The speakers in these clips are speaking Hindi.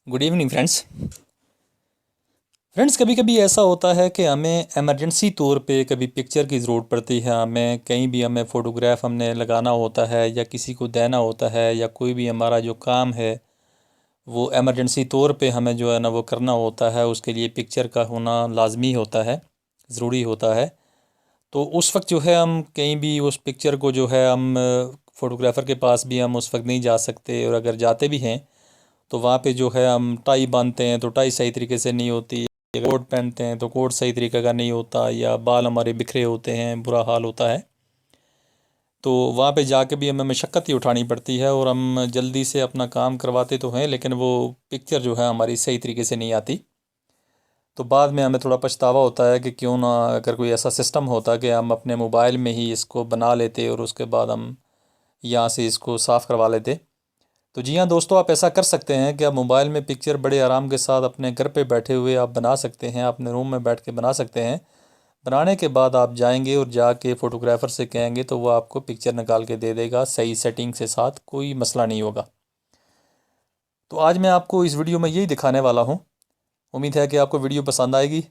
गुड इवनिंग फ्रेंड्स कभी कभी ऐसा होता है कि हमें एमरजेंसी तौर पे कभी पिक्चर की ज़रूरत पड़ती है। हमें कहीं भी हमें फ़ोटोग्राफ हमने लगाना होता है या किसी को देना होता है या कोई भी हमारा जो काम है वो एमरजेंसी तौर पे हमें जो है ना वो करना होता है। उसके लिए पिक्चर का होना लाजमी होता है, ज़रूरी होता है। तो उस वक्त जो है हम कहीं भी उस पिक्चर को जो है हम फ़ोटोग्राफ़र के पास भी हम उस वक्त नहीं जा सकते, और अगर जाते भी हैं तो वहाँ पे जो है हम टाई बांधते हैं तो टाई सही तरीके से नहीं होती, कोट पहनते हैं तो कोट सही तरीके का नहीं होता, या बाल हमारे बिखरे होते हैं, बुरा हाल होता है। तो वहाँ पे जाके भी हमें मशक्क़त ही उठानी पड़ती है, और हम जल्दी से अपना काम करवाते तो हैं लेकिन वो पिक्चर जो है हमारी सही तरीके से नहीं आती। तो बाद में हमें थोड़ा पछतावा होता है कि क्यों ना अगर कोई ऐसा सिस्टम होता कि हम अपने मोबाइल में ही इसको बना लेते और उसके बाद हम यहाँ से इसको साफ़ करवा लेते। तो जी हाँ दोस्तों, आप ऐसा कर सकते हैं कि आप मोबाइल में पिक्चर बड़े आराम के साथ अपने घर पे बैठे हुए आप बना सकते हैं, अपने रूम में बैठ के बना सकते हैं। बनाने के बाद आप जाएंगे और जाके फ़ोटोग्राफ़र से कहेंगे तो वो आपको पिक्चर निकाल के दे देगा सही सेटिंग के साथ, कोई मसला नहीं होगा। तो आज मैं आपको इस वीडियो में यही दिखाने वाला हूँ। उम्मीद है कि आपको वीडियो पसंद आएगी।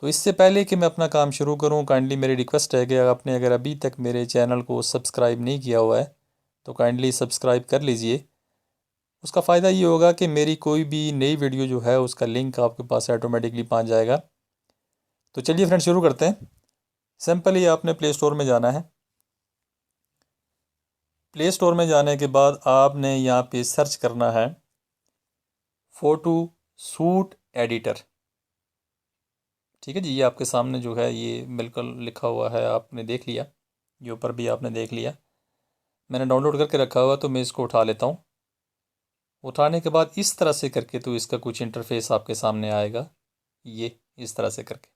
तो इससे पहले कि मैं अपना काम शुरू करूँ, काइंडली मेरी रिक्वेस्ट है कि आपने अगर अभी तक मेरे चैनल को सब्सक्राइब नहीं किया हुआ है तो काइंडली सब्सक्राइब कर लीजिए। उसका फ़ायदा ये होगा कि मेरी कोई भी नई वीडियो जो है उसका लिंक आपके पास ऑटोमेटिकली पहुंच जाएगा। तो चलिए फ्रेंड्स शुरू करते हैं। सिंपली आपने प्ले स्टोर में जाना है। प्ले स्टोर में जाने के बाद आपने यहाँ पे सर्च करना है फ़ोटो शूट एडिटर। ठीक है जी, ये आपके सामने जो है ये बिल्कुल लिखा हुआ है, आपने देख लिया, ये ऊपर भी आपने देख लिया। मैंने डाउनलोड करके रखा हुआ तो मैं इसको उठा लेता हूँ। उठाने के बाद इस तरह से करके तो इसका कुछ इंटरफेस आपके सामने आएगा, ये इस तरह से करके।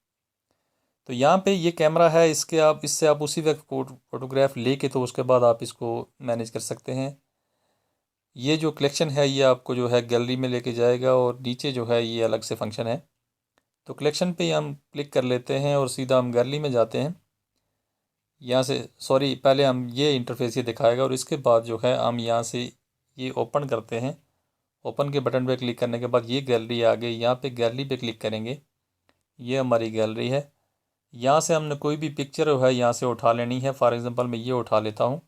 तो यहाँ पे ये कैमरा है, इससे आप उसी वक्त फ़ोटोग्राफ लेके तो उसके बाद आप इसको मैनेज कर सकते हैं। ये जो कलेक्शन है ये आपको जो है गैलरी में लेके जाएगा, और नीचे जो है ये अलग से फंक्शन है। तो कलेक्शन पे हम क्लिक कर लेते हैं और सीधा हम गैलरी में जाते हैं। यहाँ से सॉरी, पहले हम ये इंटरफेस ये दिखाएगा और इसके बाद जो है हम यहाँ से ये ओपन करते हैं। ओपन के बटन पे क्लिक करने के बाद ये गैलरी आ गई। यहाँ पे गैलरी पे क्लिक करेंगे, ये हमारी गैलरी है। यहाँ से हमने कोई भी पिक्चर है यहाँ से उठा लेनी है। फॉर एग्ज़ाम्पल मैं ये उठा लेता हूँ।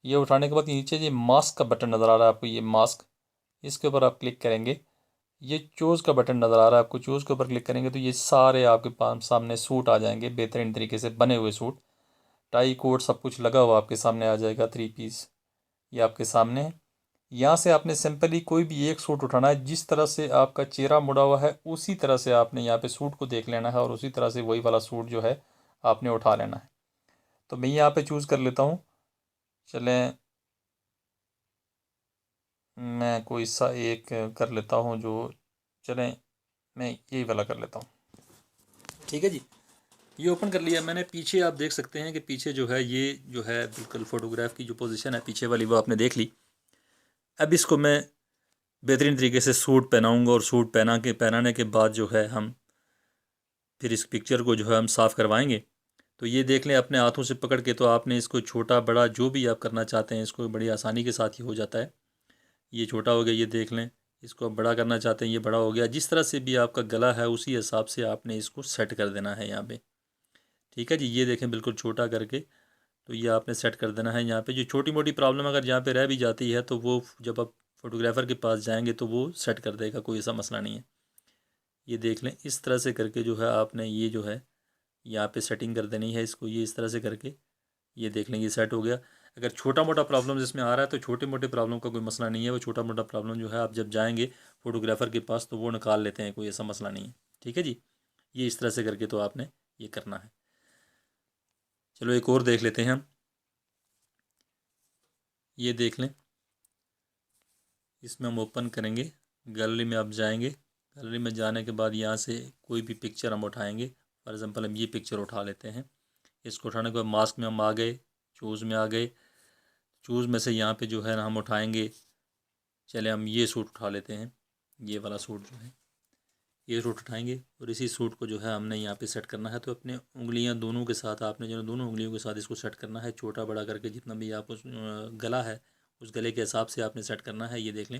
ये उठाने के बाद नीचे ये मास्क का बटन नज़र आ रहा है आपको, ये मास्क, इसके ऊपर आप क्लिक करेंगे। ये चूज़ का बटन नज़र आ रहा है आपको, चूज़ के ऊपर क्लिक करेंगे तो ये सारे आपके पास सामने सूट आ जाएंगे, बेहतरीन तरीके से बने हुए सूट, टाई कोट सब कुछ लगा हुआ आपके सामने आ जाएगा। 3 पीस ये आपके सामने है। यहाँ से आपने सिंपली कोई भी एक सूट उठाना है। जिस तरह से आपका चेहरा मुड़ा हुआ है उसी तरह से आपने यहाँ पे सूट को देख लेना है, और उसी तरह से वही वाला सूट जो है आपने उठा लेना है। तो मैं यहाँ पे चूज़ कर लेता हूँ। चलें, मैं कोई सा एक कर लेता हूँ जो, चलें मैं यही वाला कर लेता हूँ। ठीक है जी, ये ओपन कर लिया मैंने। पीछे आप देख सकते हैं कि पीछे जो है ये जो है बिल्कुल फ़ोटोग्राफ की जो पोजीशन है पीछे वाली वो आपने देख ली। अब इसको मैं बेहतरीन तरीके से सूट पहनाऊँगा, और सूट पहनाने के बाद जो है हम फिर इस पिक्चर को जो है हम साफ़ करवाएंगे। तो ये देख लें अपने हाथों से पकड़ के, तो आपने इसको छोटा बड़ा जो भी आप करना चाहते हैं इसको बड़ी आसानी के साथ ही हो जाता है। ये छोटा हो गया, ये देख लें। इसको आप बड़ा करना चाहते हैं, ये बड़ा हो गया। जिस तरह से भी आपका गला है उसी हिसाब से आपने इसको सेट कर देना है यहाँ पे। ठीक है जी, ये देखें बिल्कुल छोटा करके, तो ये आपने सेट कर देना है। यहाँ पे जो छोटी मोटी प्रॉब्लम अगर यहाँ पे रह भी जाती है तो वो जब आप फोटोग्राफ़र के पास जाएंगे तो वो सेट कर देगा, कोई ऐसा मसला नहीं है। ये देख लें, इस तरह से करके जो है आपने ये जो है यहाँ पे सेटिंग कर देनी है इसको, ये इस तरह से करके। ये देख लें, ये सेट हो गया। अगर छोटा मोटा प्रॉब्लम इसमें आ रहा है तो छोटे मोटे प्रॉब्लम का कोई मसला नहीं है। वो छोटा मोटा प्रॉब्लम जो है आप जब जाएंगे फ़ोटोग्राफ़र के पास तो वो निकाल लेते हैं, कोई ऐसा मसला नहीं है। ठीक है जी, ये इस तरह से करके तो आपने ये करना है। चलो एक और देख लेते हैं हम। ये देख लें, इसमें हम ओपन करेंगे, गैलरी में आप जाएंगे। गैलरी में जाने के बाद यहाँ से कोई भी पिक्चर हम उठाएंगे। फॉर एग्ज़ाम्पल हम ये पिक्चर उठा लेते हैं। इसको उठाने के बाद मास्क में हम आ गए, चूज़ में आ गए। चूज़ में से यहाँ पे जो है ना हम उठाएंगे, चले हम ये सूट उठा लेते हैं। ये वाला सूट जो है, ये सूट उठाएंगे और इसी सूट को जो है हमने यहाँ पे सेट करना है। तो अपने उंगलियाँ दोनों के साथ आपने जो है दोनों उंगलियों के साथ इसको सेट करना है, छोटा बड़ा करके जितना भी आप उस गला है उस गले के हिसाब से आपने सेट करना है। ये देख लें,